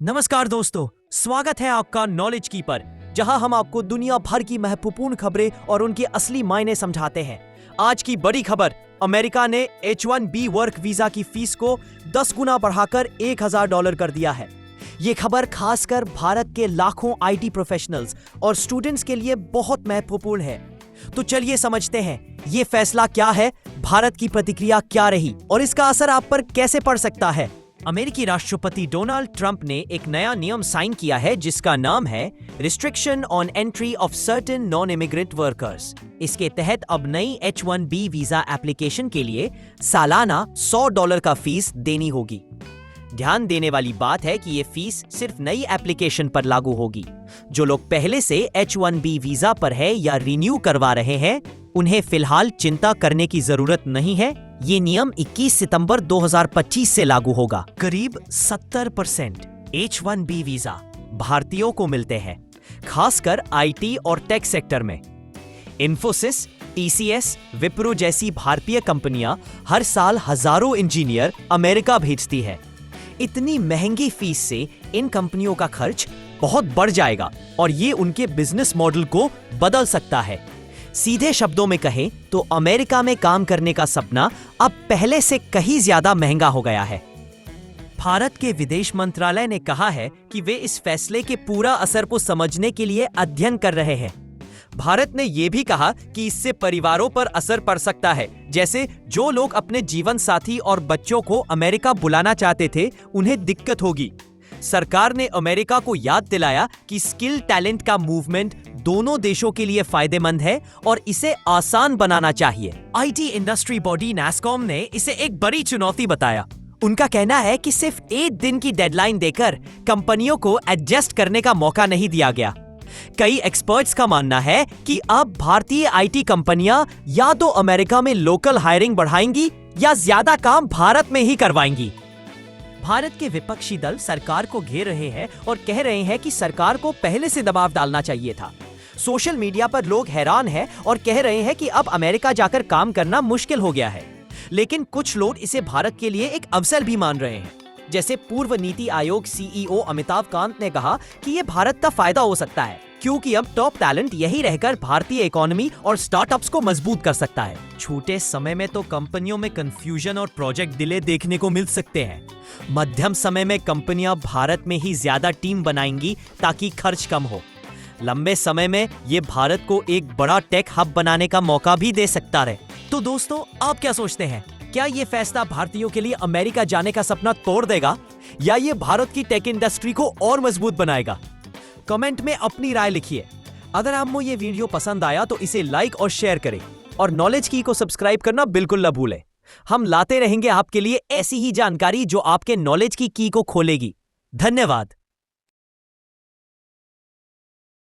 नमस्कार दोस्तों, स्वागत है आपका नॉलेज की पर, जहां हम आपको दुनिया भर की महत्वपूर्ण खबरें और उनके असली मायने समझाते हैं। आज की बड़ी खबर, अमेरिका ने H1B वर्क वीजा की फीस को 10 गुना बढ़ाकर $1000 कर दिया है। ये खबर खासकर भारत के लाखों IT प्रोफेशनल्स और स्टूडेंट्स के लिए बहुत महत्वपूर्ण है। तो चलिए समझते हैं ये फैसला क्या है, भारत की प्रतिक्रिया क्या रही और इसका असर आप पर कैसे पड़ सकता है। अमेरिकी राष्ट्रपति डोनाल्ड ट्रंप ने एक नया नियम साइन किया है जिसका नाम है restriction on entry of certain non immigrant workers. इसके तहत अब नई H1B वीजा एप्लीकेशन के लिए सालाना $100 का फीस देनी होगी। ध्यान देने वाली बात है कि ये फीस सिर्फ नई एप्लीकेशन पर लागू होगी। जो लोग पहले से H1B वीजा पर है या रिन्यू करवा रहे हैं, उन्हें फिलहाल चिंता करने की जरूरत नहीं है। ये नियम 21 सितंबर 2025 से लागू होगा। करीब 70% H1B वीजा भारतीयों को मिलते हैं, खासकर IT और टेक सेक्टर में। इन्फोसिस, TCS, विप्रो जैसी भारतीय कंपनियां हर साल हजारों इंजीनियर अमेरिका भेजती है। इतनी महंगी फीस से इन कंपनियों का खर्च बहुत बढ़ जाएगा और ये उनके बिजनेस मॉडल को बदल सकता है। सीधे शब्दों में कहें तो अमेरिका में काम करने का सपना अब पहले से कहीं ज्यादा महंगा हो गया है। भारत के विदेश मंत्रालय ने कहा है कि वे इस फैसले के पूरा असर को समझने के लिए अध्ययन कर रहे हैं। भारत ने यह भी कहा कि इससे परिवारों पर असर पड़ सकता है, जैसे जो लोग अपने जीवन साथी और बच्चों को अमेरिका बुलाना चाहते थे, उन्हें दिक्कत होगी। सरकार ने अमेरिका को याद दिलाया कि स्किल टैलेंट का मूवमेंट दोनों देशों के लिए फायदेमंद है और इसे आसान बनाना चाहिए। IT इंडस्ट्री बॉडी NASSCOM ने इसे एक बड़ी चुनौती बताया। उनका कहना है कि सिर्फ 1 दिन की डेडलाइन देकर कंपनियों को एडजस्ट करने का मौका नहीं दिया गया। कई एक्सपर्ट्स का मानना है कि अब भारतीय IT कंपनियां या तो अमेरिका में लोकल हायरिंग बढ़ाएंगी या ज्यादा काम भारत में ही करवाएंगी। भारत के विपक्षी दल सरकार को घेर रहे हैं और कह रहे हैं कि सरकार को पहले से दबाव डालना चाहिए था। सोशल मीडिया पर लोग हैरान हैं और कह रहे हैं कि अब अमेरिका जाकर काम करना मुश्किल हो गया है। लेकिन कुछ लोग इसे भारत के लिए एक अवसर भी मान रहे हैं। जैसे पूर्व नीति आयोग CEO अमिताभ कांत ने कहा कि ये भारत का फायदा हो सकता है, क्योंकि अब टॉप टैलेंट यही रहकर भारतीय इकोनॉमी और स्टार्टअप्स को मजबूत कर सकता है। छोटे समय में तो कंपनियों में कंफ्यूजन और प्रोजेक्ट डिले देखने को मिल सकते हैं। मध्यम समय में कंपनियां भारत में ही ज्यादा टीम बनाएंगी ताकि खर्च कम हो। लंबे समय में ये भारत को एक बड़ा टेक हब बनाने का मौका भी दे सकता है। तो दोस्तों, आप क्या सोचते हैं? क्या ये फैसला भारतीयों के लिए अमेरिका जाने का सपना तोड़ देगा या ये भारत की टेक इंडस्ट्री को और मजबूत बनाएगा? कमेंट में अपनी राय लिखिए। अगर आपको ये वीडियो पसंद आया तो इसे लाइक और शेयर करें और नॉलेज की को सब्सक्राइब करना बिल्कुल न भूलें। हम लाते रहेंगे आपके लिए ऐसी ही जानकारी जो आपके नॉलेज की को खोलेगी। धन्यवाद।